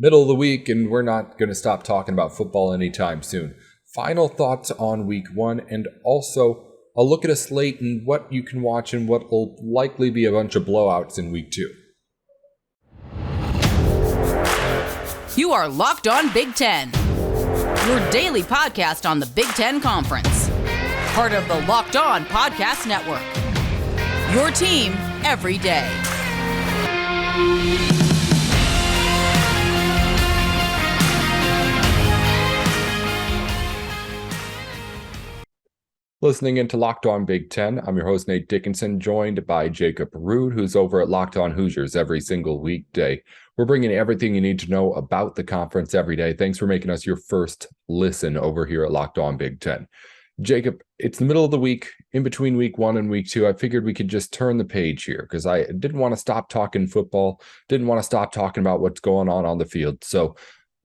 Middle of the week, and we're not going to stop talking about football anytime soon. Final thoughts on week one, and also a look at a slate and what you can watch and what will likely be a bunch of blowouts in week two. You are Locked On Big Ten, your daily podcast on the Big Ten Conference. Part of the Locked On Podcast Network. Your team every day. Listening into Locked On Big Ten, I'm your host, Nate Dickinson, joined by Jacob Rude, who's over at Locked On Hoosiers every single weekday. We're bringing everything you need to know about the conference every day. Thanks for making us your first listen over here at Locked On Big Ten. Jacob, it's the middle of the week, in between week one and week two. I figured we could just turn the page here because I didn't want to stop talking football, didn't want to stop talking about what's going on the field. So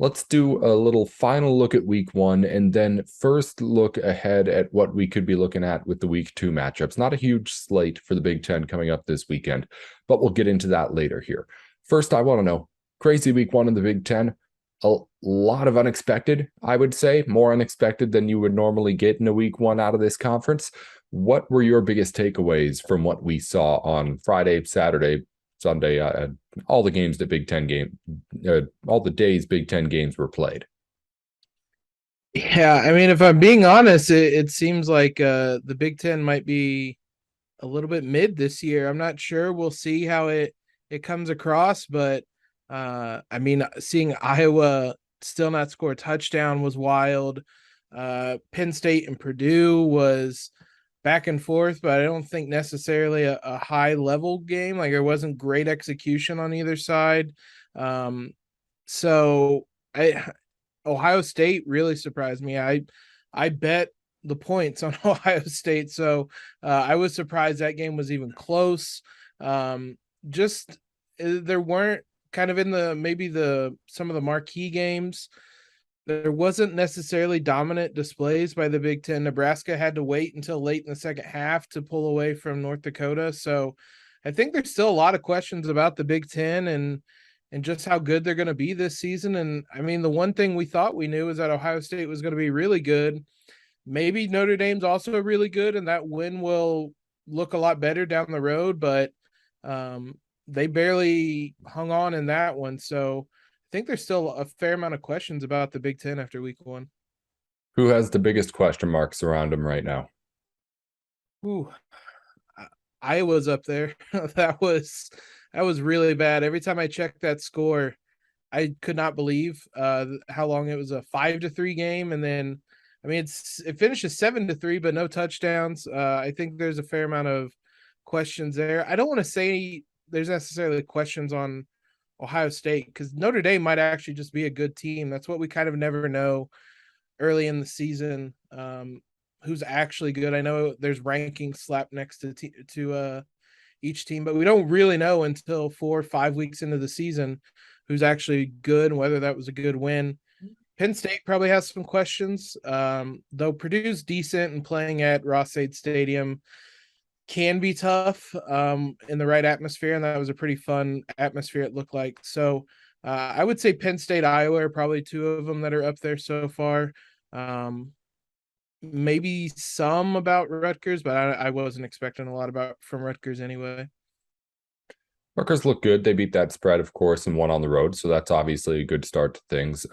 let's do a little final look at week one and then first look ahead at what we could be looking at with the week two matchups. Not a huge slate for the Big Ten coming up this weekend, but we'll get into that later here. First, I want to know, crazy week one in the Big Ten. A lot of unexpected, I would say, more unexpected than you would normally get in a week one out of this conference. What were your biggest takeaways from what we saw on Friday, Saturday, Sunday, all the games that Big Ten game, all the days Big Ten games were played? Yeah, I mean, if I'm being honest, it seems like the Big Ten might be a little bit mid this year. I'm not sure. We'll see how it comes across, but I mean, seeing Iowa still not score a touchdown was wild. Penn State and Purdue was back and forth, but I don't think necessarily a high level game. Like, there wasn't great execution on either side. So Ohio State really surprised me. I bet the points on Ohio State, so I was surprised that game was even close. Just there weren't kind of in some of the marquee games. There wasn't necessarily dominant displays by the Big Ten. Nebraska had to wait until late in the second half to pull away from North Dakota. So I think there's still a lot of questions about the Big Ten and just how good they're going to be this season. And I mean, the one thing we thought we knew is that Ohio State was going to be really good. Maybe Notre Dame's also really good, and that win will look a lot better down the road, but they barely hung on in that one. So I think there's still a fair amount of questions about the Big Ten after week one. Who has the biggest question marks around him right now? Ooh, Iowa's up there. That was really bad. Every time I checked that score, I could not believe how long it was. A 5-3 game, and then I mean it finishes 7-3, but no touchdowns. I think there's a fair amount of questions there. I don't want to say there's necessarily questions on Ohio State because Notre Dame might actually just be a good team. That's what we kind of never know early in the season. Who's actually good? I know there's rankings slapped next to each team, but we don't really know until 4 or 5 weeks into the season who's actually good and whether that was a good win. Penn State probably has some questions, though Purdue's decent and playing at Ross-Ade Stadium can be tough in the right atmosphere, and that was a pretty fun atmosphere it looked like. So I would say Penn State, Iowa are probably two of them that are up there so far. Maybe some about Rutgers, but I wasn't expecting a lot from Rutgers anyway. Rutgers look good. They beat that spread, of course, and won on the road. So that's obviously a good start to things.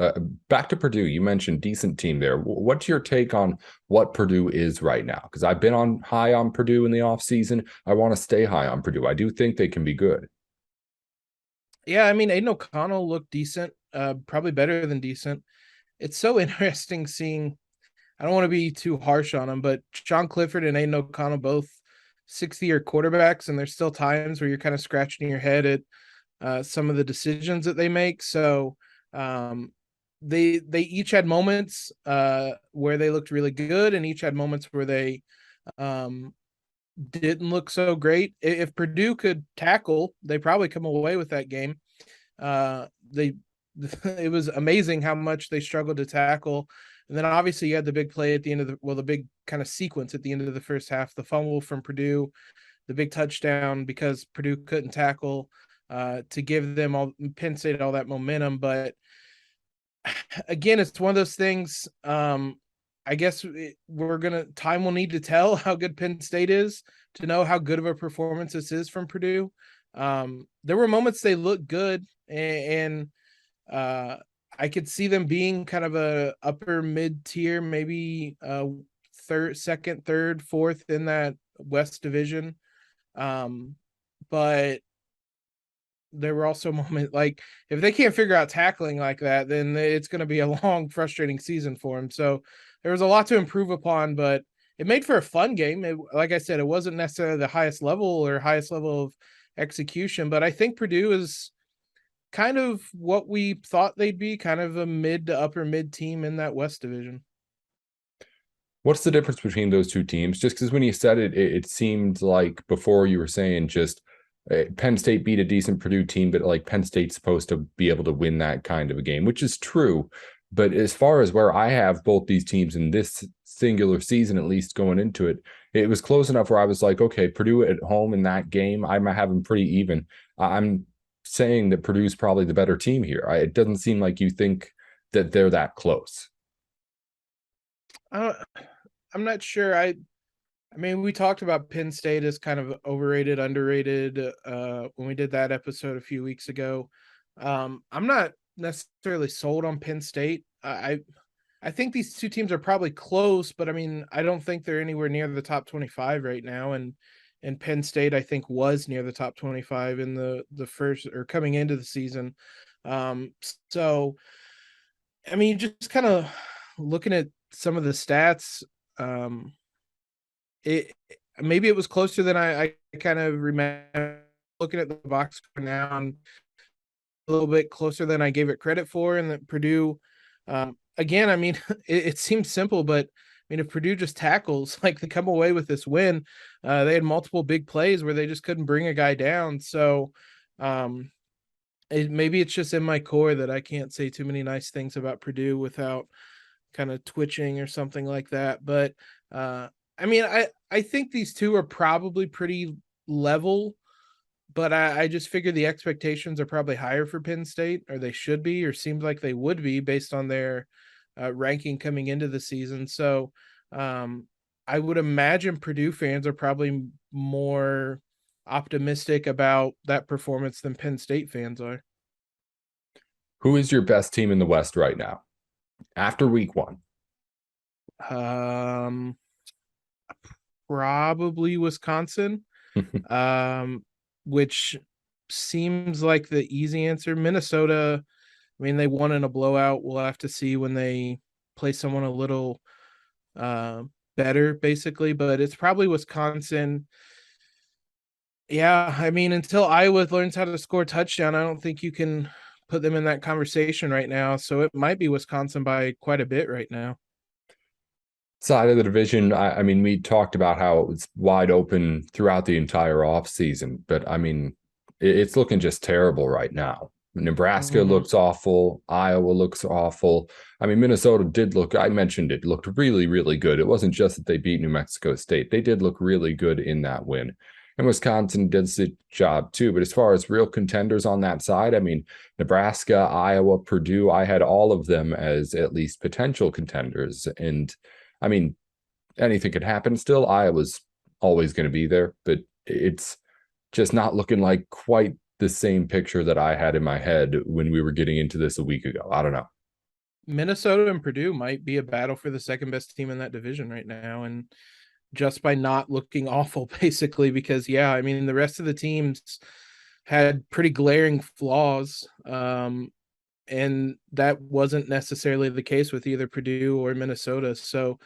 Back to Purdue. You mentioned decent team there. What's your take on what Purdue is right now? Because I've been high on Purdue in the offseason. I want to stay high on Purdue. I do think they can be good. Yeah, I mean, Aiden O'Connell looked decent, probably better than decent. It's so interesting seeing, I don't want to be too harsh on him, but Sean Clifford and Aiden O'Connell both 60-year quarterbacks, and there's still times where you're kind of scratching your head at some of the decisions that they make. So they each had moments where they looked really good, and each had moments where they didn't look so great. If Purdue could tackle, they probably come away with that game. It was amazing how much they struggled to tackle. And then obviously you had the big play at the end of the big kind of sequence at the end of the first half, the fumble from Purdue, the big touchdown because Purdue couldn't tackle. to give them all Penn State all that momentum. But again, it's one of those things. I guess time will need to tell how good Penn State is to know how good of a performance this is from Purdue. There were moments they looked good, and I could see them being kind of a upper mid tier, maybe second, third, fourth in that West Division. But there were also moments like if they can't figure out tackling like that, then it's going to be a long, frustrating season for them. So there was a lot to improve upon, but it made for a fun game. Like I said, it wasn't necessarily the highest level of execution, but I think Purdue is kind of what we thought they'd be, kind of a mid to upper mid team in that West Division. What's the difference between those two teams? Just because when you said it, it seemed like before you were saying just Penn State beat a decent Purdue team, but like Penn State's supposed to be able to win that kind of a game, which is true. But as far as where I have both these teams in this singular season, at least going into it, it was close enough where I was like, okay, Purdue at home in that game, I might have them pretty even. I'm saying that Purdue's probably the better team here. It doesn't seem like you think that they're that close. I'm not sure. I mean, we talked about Penn State as kind of overrated, underrated when we did that episode a few weeks ago. I'm not necessarily sold on Penn State. I think these two teams are probably close, but I mean, I don't think they're anywhere near the top 25 right now. And Penn State, I think, was near the top 25 in the first or coming into the season. So, I mean, just kind of looking at some of the stats, maybe it was closer than I kind of remember. Looking at the box score now, and a little bit closer than I gave it credit for. And that Purdue, again, I mean, it seems simple, but I mean, if Purdue just tackles, like they come away with this win, they had multiple big plays where they just couldn't bring a guy down. So maybe it's just in my core that I can't say too many nice things about Purdue without kind of twitching or something like that. But I mean, I think these two are probably pretty level, but I just figure the expectations are probably higher for Penn State, or they should be, or seems like they would be based on their ranking coming into the season. So I would imagine Purdue fans are probably more optimistic about that performance than Penn State fans are. Who is your best team in the West right now after week one? Probably Wisconsin, which seems like the easy answer. Minnesota, I mean, they won in a blowout. We'll have to see when they play someone a little better, basically, but it's probably Wisconsin. Yeah, I mean, until Iowa learns how to score a touchdown, I don't think you can put them in that conversation right now. So it might be Wisconsin by quite a bit right now. Side of the division, I mean, we talked about how it was wide open throughout the entire offseason, but I mean, it's looking just terrible right now. Nebraska looks awful. Iowa looks awful. I mean, Minnesota did look, I mentioned it, looked really, really good. It wasn't just that they beat New Mexico State. They did look really good in that win. And Wisconsin did the job too. But as far as real contenders on that side, I mean, Nebraska, Iowa, Purdue, I had all of them as at least potential contenders. And I mean, anything could happen still. Iowa's always going to be there, but it's just not looking like quite the same picture that I had in my head when we were getting into this a week ago. I don't know. Minnesota and Purdue might be a battle for the second best team in that division right now. And just by not looking awful, basically, because, yeah, I mean, the rest of the teams had pretty glaring flaws. And that wasn't necessarily the case with either Purdue or Minnesota. So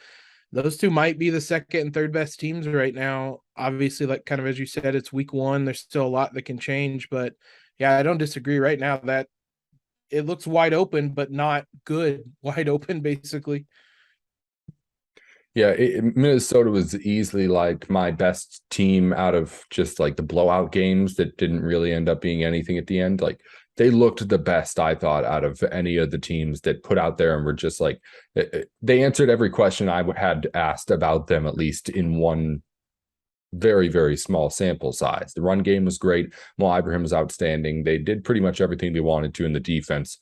those two might be the second and third best teams right now. Obviously, like kind of as you said, it's week one. There's still a lot that can change. But yeah, I don't disagree right now that it looks wide open, but not good. Wide open, basically. Yeah, Minnesota was easily like my best team out of just like the blowout games that didn't really end up being anything at the end. Like they looked the best, I thought, out of any of the teams that put out there and were just like, they answered every question I had asked about them, at least in one very, very small sample size. The run game was great. Mo Ibrahim was outstanding. They did pretty much everything they wanted to, in the defense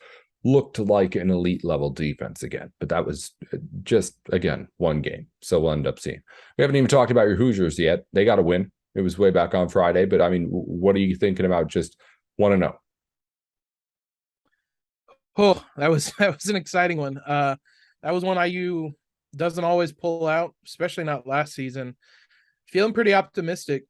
looked like an elite level defense again. But that was just, again, one game. So we'll end up seeing. We haven't even talked about your Hoosiers yet. They got a win. It was way back on Friday. But I mean, what are you thinking about just 1-0? Oh, that was an exciting one. That was one IU doesn't always pull out, especially not last season. Feeling pretty optimistic.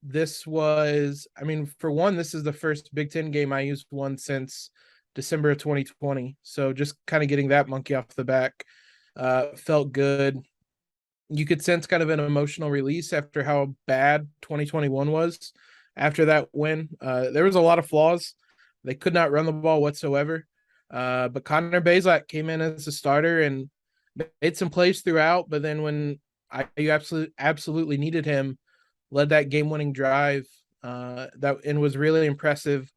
This was, I mean, for one, this is the first Big Ten game IU's won since December of 2020. So just kind of getting that monkey off the back felt good. You could sense kind of an emotional release after how bad 2021 was. After that win, there was a lot of flaws. They could not run the ball whatsoever. But Connor Bazelak came in as a starter and made some plays throughout. But then when you absolutely needed him, led that game-winning drive and was really impressive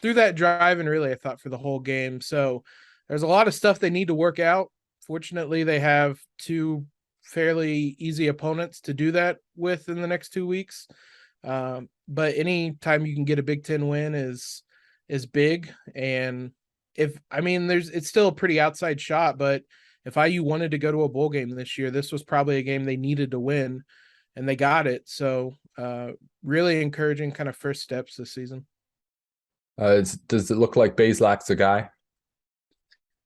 through that drive, and really I thought for the whole game. So there's a lot of stuff they need to work out. Fortunately, they have two fairly easy opponents to do that with in the next 2 weeks. But any time you can get a Big Ten win is big. And it's still a pretty outside shot, but if IU wanted to go to a bowl game this year, this was probably a game they needed to win, and they got it. So really encouraging kind of first steps this season. Does it look like Bazelak's a guy?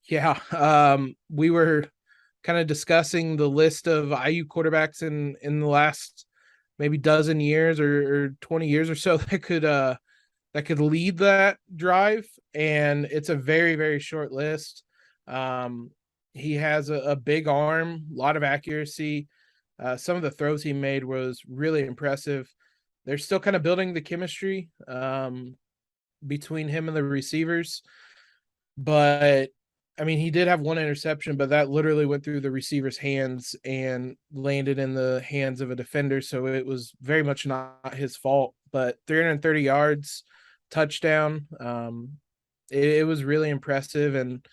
Yeah. We were kind of discussing the list of IU quarterbacks in the last maybe dozen years or 20 years or so that could lead that drive. And it's a very, very short list. He has a big arm, a lot of accuracy. Some of the throws he made was really impressive. They're still kind of building the chemistry between him and the receivers. But, I mean, he did have one interception, but that literally went through the receiver's hands and landed in the hands of a defender. So it was very much not his fault. But 330 yards, touchdown. It was really impressive. And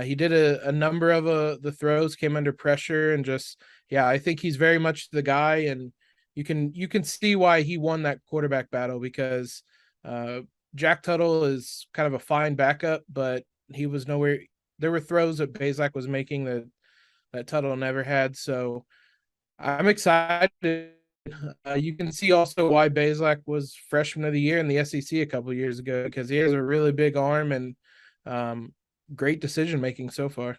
he did a number of the throws, came under pressure, and just, yeah, I think he's very much the guy. And you can see why he won that quarterback battle, because Jack Tuttle is kind of a fine backup, but he was nowhere. There were throws that Bazelak was making that Tuttle never had. So I'm excited. You can see also why Bazelak was freshman of the year in the SEC a couple of years ago, because he has a really big arm and great decision-making so far.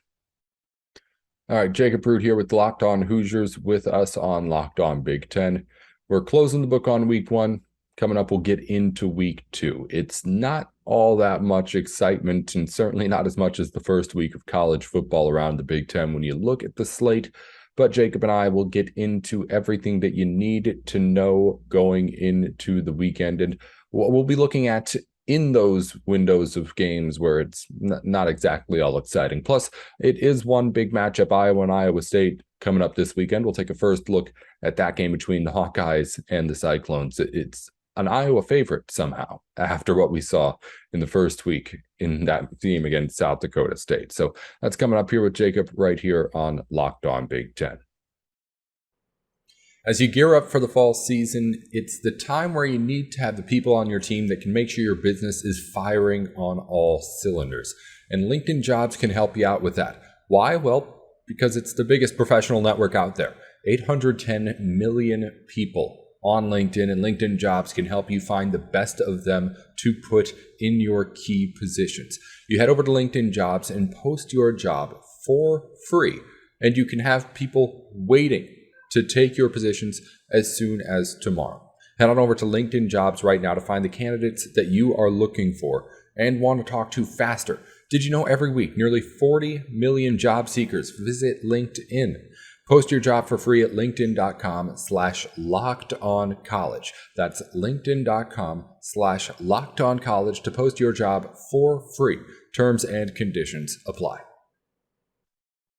All right, Jacob Root here with Locked On Hoosiers with us on Locked On Big Ten. We're closing the book on week 1. Coming up, we'll get into week 2. It's not all that much excitement, and certainly not as much as the first week of college football around the Big Ten when you look at the slate. But Jacob and I will get into everything that you need to know going into the weekend, and what we'll be looking at in those windows of games where it's not exactly all exciting. Plus, it is one big matchup, Iowa and Iowa State, coming up this weekend. We'll take a first look at that game between the Hawkeyes and the Cyclones. It's an Iowa favorite somehow after what we saw in the first week in that game against South Dakota State. So that's coming up here with Jacob right here on Locked On Big Ten. As you gear up for the fall season, it's the time where you need to have the people on your team that can make sure your business is firing on all cylinders. And LinkedIn Jobs can help you out with that. Why? Well, because it's the biggest professional network out there. 810 million people on LinkedIn, and LinkedIn Jobs can help you find the best of them to put in your key positions. You head over to LinkedIn Jobs and post your job for free, and you can have people waiting to take your positions as soon as tomorrow. Head on over to LinkedIn Jobs right now to find the candidates that you are looking for and want to talk to faster. Did you know every week nearly 40 million job seekers visit LinkedIn? Post your job for free at linkedin.com/lockedoncollege. That's linkedin.com/lockedoncollege to post your job for free. Terms and conditions apply.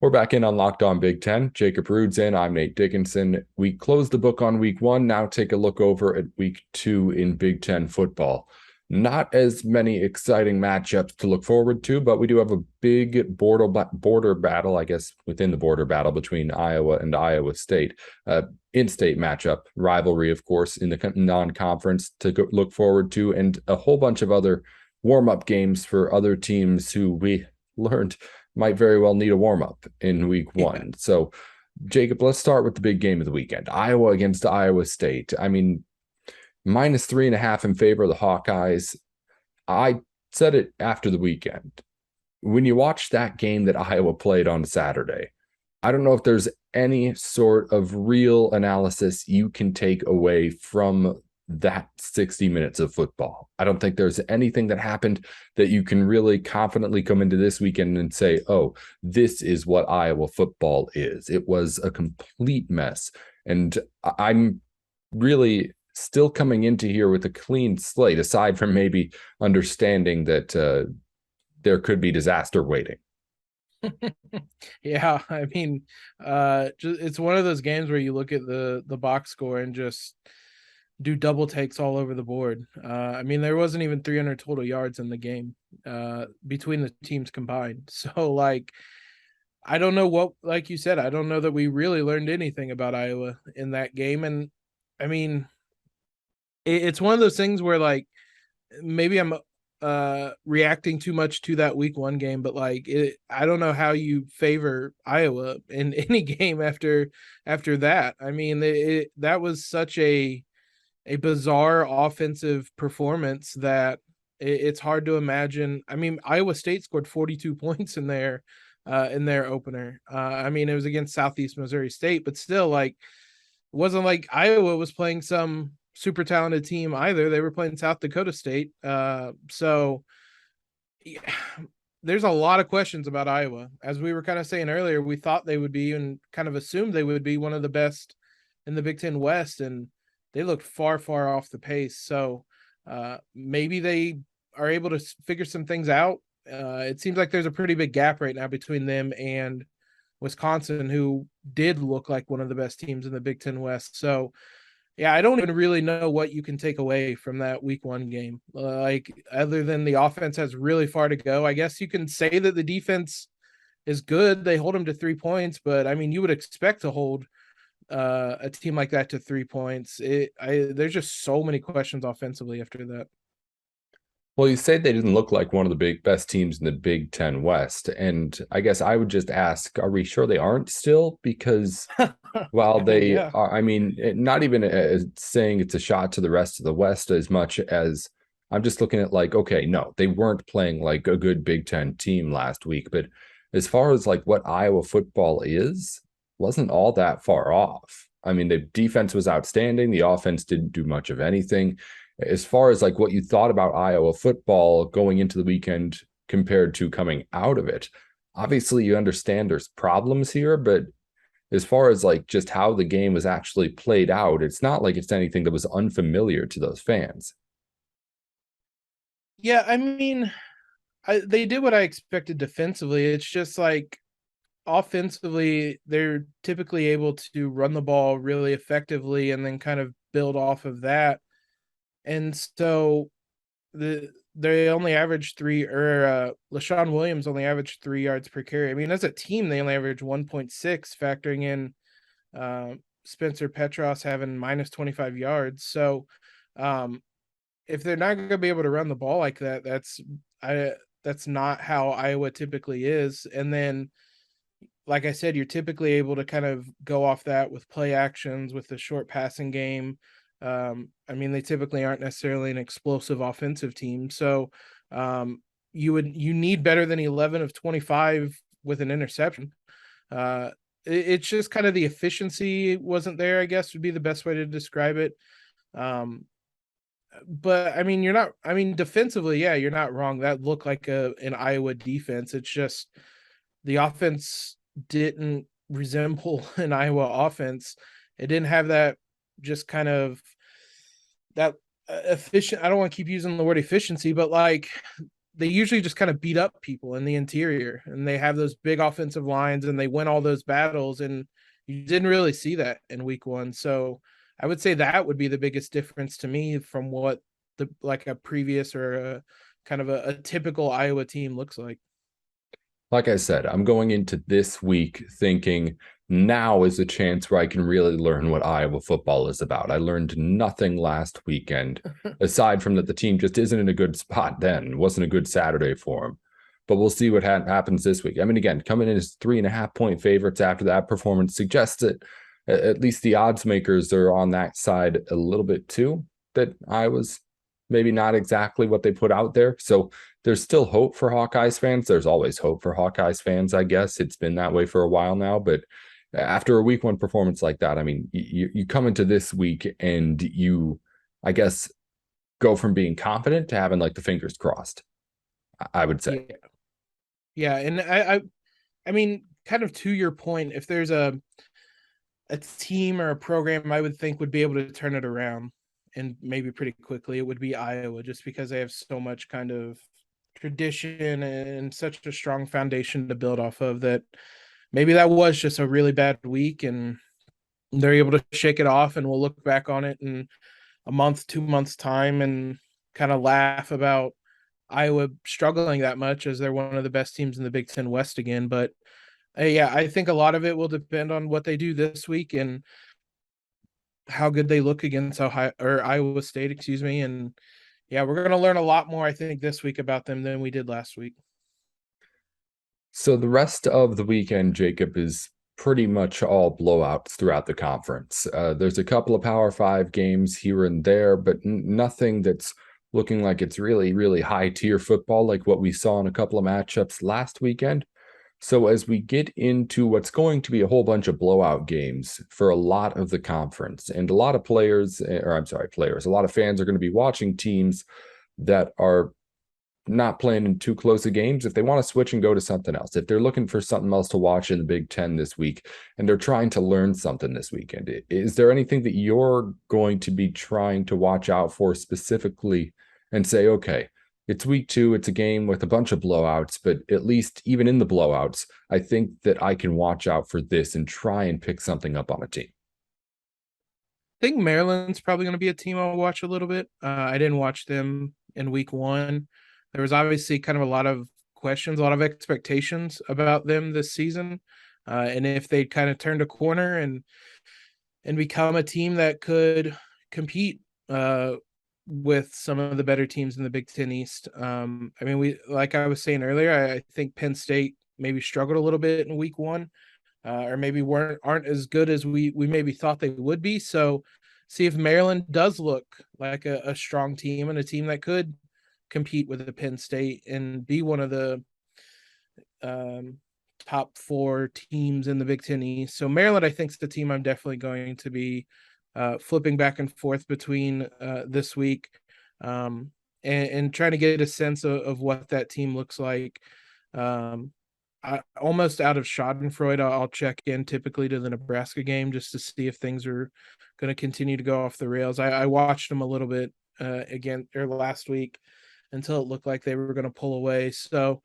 We're back in on Locked On Big Ten. Jacob Root's in. I'm Nate Dickinson. We closed the book on week 1. Now take a look over at week 2 in Big Ten football. Not as many exciting matchups to look forward to, but we do have a big border battle, I guess, within the border battle between Iowa and Iowa State. In-state matchup, rivalry, of course, in the non-conference to look forward to, and a whole bunch of other warm-up games for other teams who we learned might very well need a warm-up in week one. Yeah. So, Jacob, let's start with the big game of the weekend. Iowa against Iowa State. I mean, -3.5 in favor of the Hawkeyes. I said it after the weekend. When you watch that game that Iowa played on Saturday, I don't know if there's any sort of real analysis you can take away from that 60 minutes of football. I don't think there's anything that happened that you can really confidently come into this weekend and say, oh, this is what Iowa football is. It was a complete mess. And I'm really still coming into here with a clean slate, aside from maybe understanding that there could be disaster waiting. Yeah, I mean, it's one of those games where you look at the box score and just do double takes all over the board. I mean, there wasn't even 300 total yards in the game between the teams combined. So, like, I don't know what, like you said, I don't know that we really learned anything about Iowa in that game. And I mean, it's one of those things where, like, maybe I'm reacting too much to that week one game, but like I don't know how you favor Iowa in any game after that. I mean, that was such a bizarre offensive performance that it's hard to imagine. I mean, Iowa State scored 42 points in their opener. I mean, it was against Southeast Missouri State, but still, like, it wasn't like Iowa was playing some super talented team either. They were playing South Dakota State. So yeah, there's a lot of questions about Iowa. As we were kind of saying earlier, we thought they would be and kind of assumed they would be one of the best in the Big Ten West, and they looked far, far off the pace. So maybe they are able to figure some things out. It seems like there's a pretty big gap right now between them and Wisconsin, who did look like one of the best teams in the Big Ten West. So yeah, I don't even really know what you can take away from that week one game. Like, other than the offense has really far to go. I guess you can say that the defense is good. They hold them to 3 points, but I mean, you would expect to hold a team like that to 3 points. There's just so many questions offensively after that. Well, you say they didn't look like one of the best teams in the Big Ten West. And I guess I would just ask, are we sure they aren't still? Because while they Yeah. are, I mean, not even saying it's a shot to the rest of the West as much as I'm just looking at, like, okay, no, they weren't playing like a good Big Ten team last week. But as far as like what Iowa football is, wasn't all that far off. I mean, the defense was outstanding. The offense didn't do much of anything. As far as like what you thought about Iowa football going into the weekend compared to coming out of it, obviously you understand there's problems here, but as far as like just how the game was actually played out, it's not like it's anything that was unfamiliar to those fans. Yeah, I mean, they did what I expected defensively. It's just like offensively, they're typically able to run the ball really effectively and then kind of build off of that. And so they only averaged LaShawn Williams only averaged 3 yards per carry. I mean, as a team, they only averaged 1.6, factoring in Spencer Petras having minus 25 yards. So if they're not going to be able to run the ball like that, that's not how Iowa typically is. And then, like I said, you're typically able to kind of go off that with play actions, with the short passing game. I mean, they typically aren't necessarily an explosive offensive team. So you need better than 11 of 25 with an interception. It's just kind of the efficiency wasn't there, I guess would be the best way to describe it. But I mean, defensively, yeah, you're not wrong. That looked like an Iowa defense. It's just the offense didn't resemble an Iowa offense. It didn't have that just kind of that efficient. I don't want to keep using the word efficiency, but like they usually just kind of beat up people in the interior, and they have those big offensive lines and they win all those battles. And you didn't really see that in week one. So I would say that would be the biggest difference to me from what like a previous or a kind of a typical Iowa team looks like. Like I said, I'm going into this week thinking now is a chance where I can really learn what Iowa football is about. I learned nothing last weekend, aside from that the team just isn't in a good spot then. It wasn't a good Saturday for them. But we'll see what happens this week. I mean, again, coming in as 3.5-point favorites after that performance suggests that at least the odds makers are on that side a little bit too, that Iowa's maybe not exactly what they put out there. So there's still hope for Hawkeyes fans. There's always hope for Hawkeyes fans, I guess. It's been that way for a while now. But after a week one performance like that, I mean, you come into this week and you, I guess, go from being confident to having like the fingers crossed, I would say. Yeah. And I mean, kind of to your point, if there's a team or a program I would think would be able to turn it around and maybe pretty quickly, it would be Iowa, just because they have so much kind of tradition and such a strong foundation to build off of, that maybe that was just a really bad week and they're able to shake it off, and we'll look back on it in a month, 2 months time and kind of laugh about Iowa struggling that much as they're one of the best teams in the Big Ten West again. But yeah, I think a lot of it will depend on what they do this week and how good they look against Iowa State, excuse me. And yeah, we're going to learn a lot more, I think, this week about them than we did last week. So the rest of the weekend, Jacob, is pretty much all blowouts throughout the conference. There's a couple of Power 5 games here and there, but nothing that's looking like it's really, really high tier football like what we saw in a couple of matchups last weekend. So as we get into what's going to be a whole bunch of blowout games for a lot of the conference, and a lot of players, a lot of fans are going to be watching teams that are not playing in too close of games. If they want to switch and go to something else, if they're looking for something else to watch in the Big Ten this week, and they're trying to learn something this weekend, is there anything that you're going to be trying to watch out for specifically and say, okay, it's week 2, it's a game with a bunch of blowouts, but at least even in the blowouts, I think that I can watch out for this and try and pick something up on a team? I think Maryland's probably going to be a team I'll watch a little bit. I didn't watch them in week 1. There was obviously kind of a lot of questions, a lot of expectations about them this season. And if they kind of turned a corner and become a team that could compete with some of the better teams in the Big Ten East. I mean, like I was saying earlier, I think Penn State maybe struggled a little bit in week 1, or maybe aren't as good as we maybe thought they would be. So see if Maryland does look like a strong team and a team that could compete with the Penn State and be one of the top 4 teams in the Big Ten East. So Maryland, I think, is the team I'm definitely going to be flipping back and forth between this week, and trying to get a sense of what that team looks like. Almost out of Schadenfreude, I'll check in typically to the Nebraska game just to see if things are going to continue to go off the rails. I watched them a little bit again or last week until it looked like they were going to pull away. So,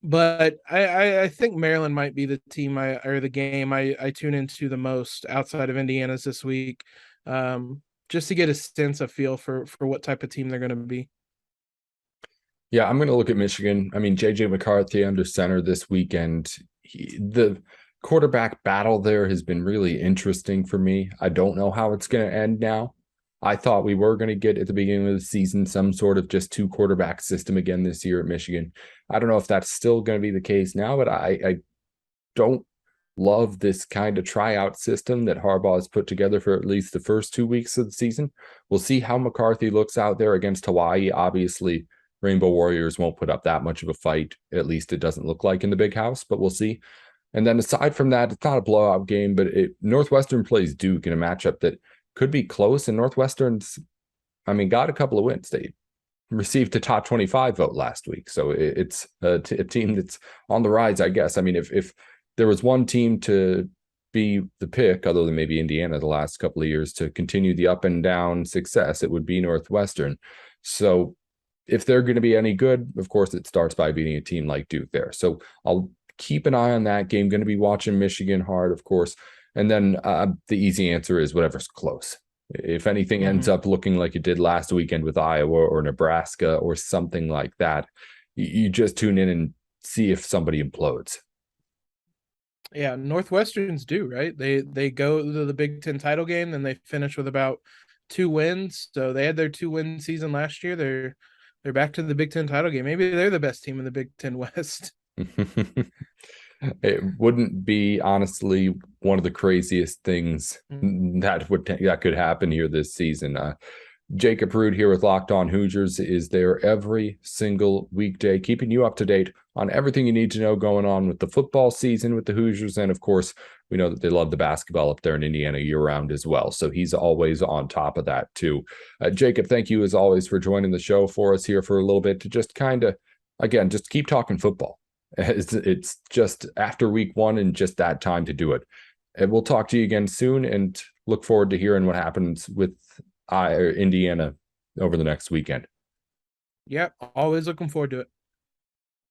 but I think Maryland might be the team the game I tune into the most outside of Indiana's this week, just to get a sense of feel for what type of team they're going to be. Yeah, I'm going to look at Michigan. I mean, JJ McCarthy under center this weekend. The quarterback battle there has been really interesting for me. I don't know how it's going to end now. I thought we were going to get at the beginning of the season some sort of just 2 quarterback system again this year at Michigan. I don't know if that's still going to be the case now, but I don't love this kind of tryout system that Harbaugh has put together for at least the first 2 weeks of the season. We'll see how McCarthy looks out there against Hawaii. Obviously, Rainbow Warriors won't put up that much of a fight. At least it doesn't look like in the Big House, but we'll see. And then aside from that, it's not a blowout game, but Northwestern plays Duke in a matchup that could be close, and Northwestern's, I mean, got a couple of wins. They received the top 25 vote last week. So it's a team that's on the rise, I guess. I mean, if there was one team to be the pick, other than maybe Indiana the last couple of years, to continue the up and down success, it would be Northwestern. So if they're going to be any good, of course, it starts by beating a team like Duke there. So I'll keep an eye on that game. Going to be watching Michigan hard, of course. And then the easy answer is whatever's close. If anything ends up looking like it did last weekend with Iowa or Nebraska or something like that, you just tune in and see if somebody implodes. Yeah, Northwestern's do, right? They go to the Big Ten title game, then they finish with about 2 wins. So they had their 2-win season last year. They're back to the Big Ten title game. Maybe they're the best team in the Big Ten West. It wouldn't be, honestly, one of the craziest things that could happen here this season. Jacob Rude here with Locked On Hoosiers is there every single weekday, keeping you up to date on everything you need to know going on with the football season with the Hoosiers. And of course, we know that they love the basketball up there in Indiana year round as well. So he's always on top of that too. Jacob, thank you as always for joining the show for us here for a little bit to just kind of, again, just keep talking football. It's just after week 1 and just that time to do it. And we'll talk to you again soon and look forward to hearing what happens with Indiana over the next weekend. Yep, always looking forward to it.